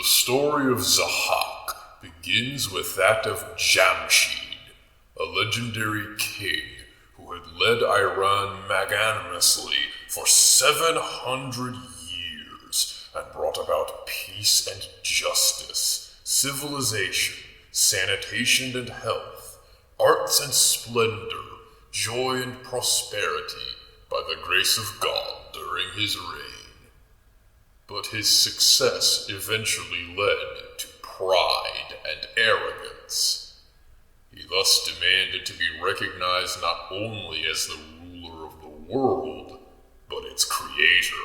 story of Zahhak begins with that of Jamshid, a legendary king who had led Iran magnanimously for 700 years and brought about peace and justice, civilization, sanitation and health, arts and splendor, joy and prosperity by the grace of God during his reign. But his success eventually led to pride and arrogance. He thus demanded to be recognized not only as the ruler of the world, but its creator.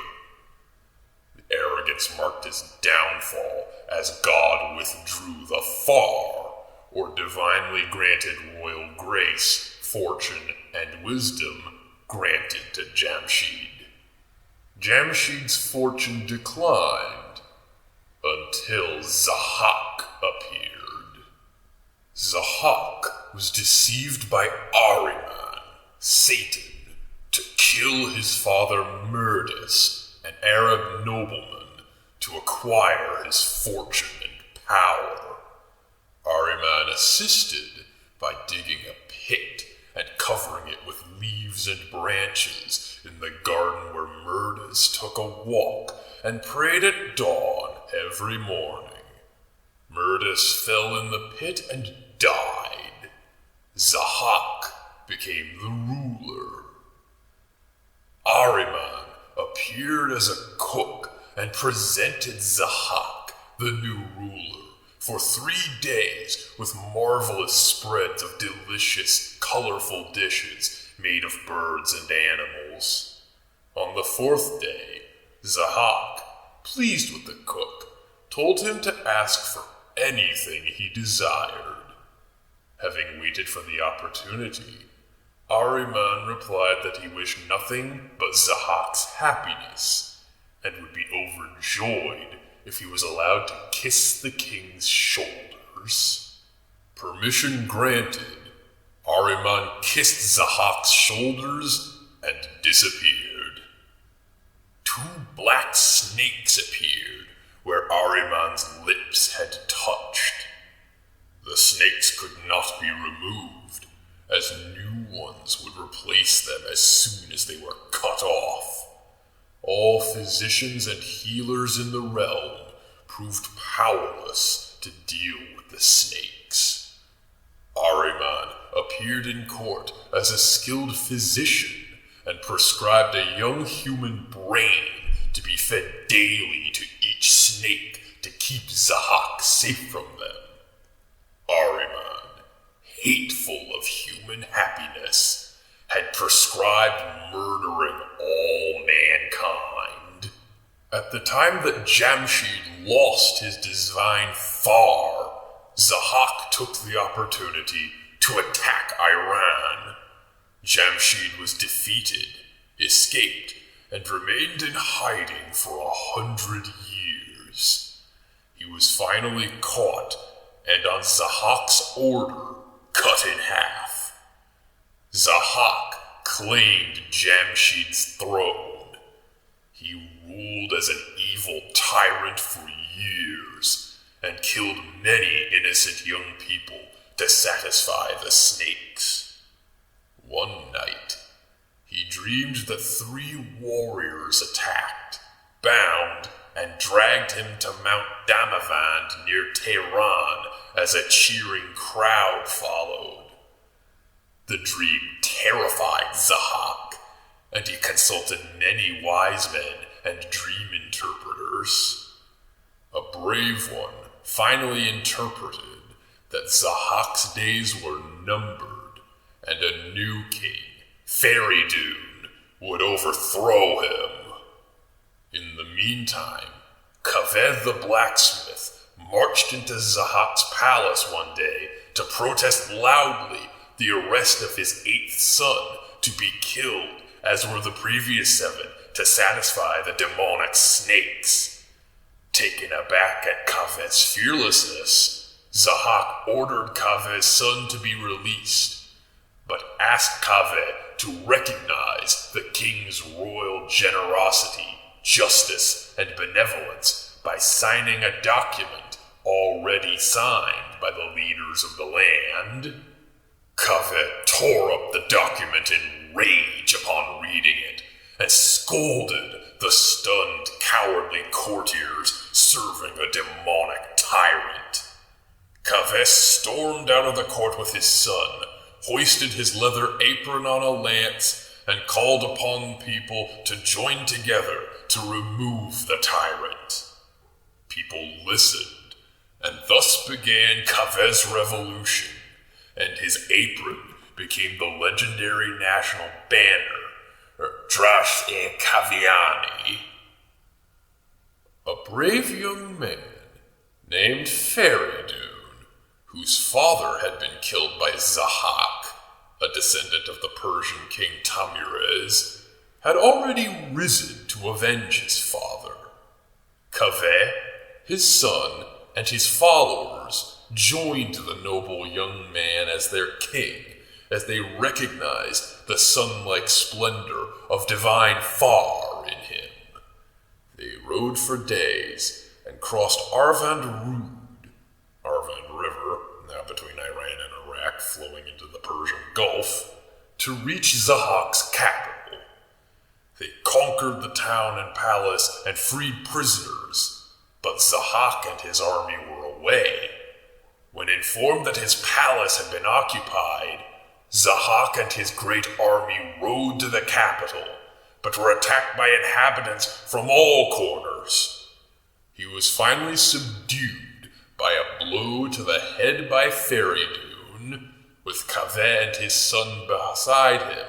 The arrogance marked his downfall as God withdrew the far, or divinely granted royal grace, fortune, and wisdom granted to Jamshid. Jamshid's fortune declined until Zahhak appeared. Zahhak was deceived by Ahriman, Satan, to kill his father Mirdas, an Arab nobleman, to acquire his fortune and power. Ahriman assisted by digging a pit and covering it with leaves and branches in the garden where Mirdas took a walk and prayed at dawn every morning. Mirdas fell in the pit and died. Zahhak became the ruler. Ahriman appeared as a cook and presented Zahhak, the new ruler, for 3 days with marvelous spreads of delicious, colorful dishes made of birds and animals. On the 4th day, Zahhak, pleased with the cook, told him to ask for anything he desired. Having waited for the opportunity, Ahriman replied that he wished nothing but Zahhak's happiness, and would be overjoyed if he was allowed to kiss the king's shoulders. Permission granted, Ahriman kissed Zahhak's shoulders and disappeared. 2 black snakes appeared where Ahriman's lips had touched. The snakes could not be removed, as new ones would replace them as soon as they were cut off. All physicians and healers in the realm proved powerless to deal with the snakes. Ahriman appeared in court as a skilled physician and prescribed a young human brain to be fed daily to each snake to keep Zahhak safe from them. Ahriman, hateful of human happiness, had prescribed murdering all mankind. At the time that Jamshid lost his divine far, Zahhak took the opportunity to attack Iran. Jamshid was defeated, escaped, and remained in hiding for 100 years. He was finally caught and on Zahhak's order cut in half. Zahhak claimed Jamshid's throne. He ruled as an evil tyrant for years and killed many innocent young people to satisfy the snakes. One night, he dreamed that 3 warriors attacked, bound, and dragged him to Mount Damavand near Tehran as a cheering crowd followed. The dream terrified Zahhak, and he consulted many wise men and dream interpreters. A brave one finally interpreted that Zahhak's days were numbered, and a new king, Feraydun, would overthrow him. In the meantime, Kaved the blacksmith marched into Zahhak's palace one day to protest loudly the arrest of his 8th son to be killed, as were the previous 7, to satisfy the demonic snakes. Taken aback at Kaved's fearlessness, Zahhak ordered Kaved's son to be released, but asked Kaved to recognize the king's royal generosity, justice, and benevolence by signing a document already signed by the leaders of the land. Kaveh tore up the document in rage upon reading it and scolded the stunned, cowardly courtiers serving a demonic tyrant. Kaveh stormed out of the court with his son, hoisted his leather apron on a lance, and called upon people to join together to remove the tyrant. People listened, and thus began Kaveh's revolution, and his apron became the legendary national banner, Drash-e-Kaviani. A brave young man named Feraydun, whose father had been killed by Zahhak, a descendant of the Persian king Tamirez, had already risen to avenge his father. Kaveh, his son, and his followers joined the noble young man as their king, as they recognized the sun-like splendor of divine Far in him. They rode for days and crossed Arvand River, now between Iran and Iraq, flowing into the Persian Gulf, to reach Zahhak's capital. They conquered the town and palace and freed prisoners, but Zahhak and his army were away. When informed that his palace had been occupied, Zahhak and his great army rode to the capital, but were attacked by inhabitants from all corners. He was finally subdued by a blow to the head by Feraydun, with Kaveh and his son beside him,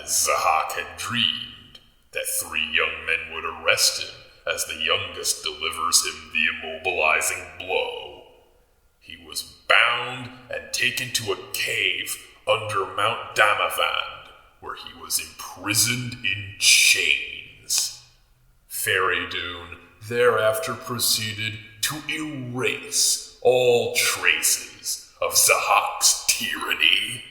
as Zahhak had dreamed that 3 young men would arrest him as the youngest delivers him the immobilizing blow. He was bound and taken to a cave under Mount Damavand, where he was imprisoned in chains. Feraydun thereafter proceeded to erase all traces of Zahhak's tyranny.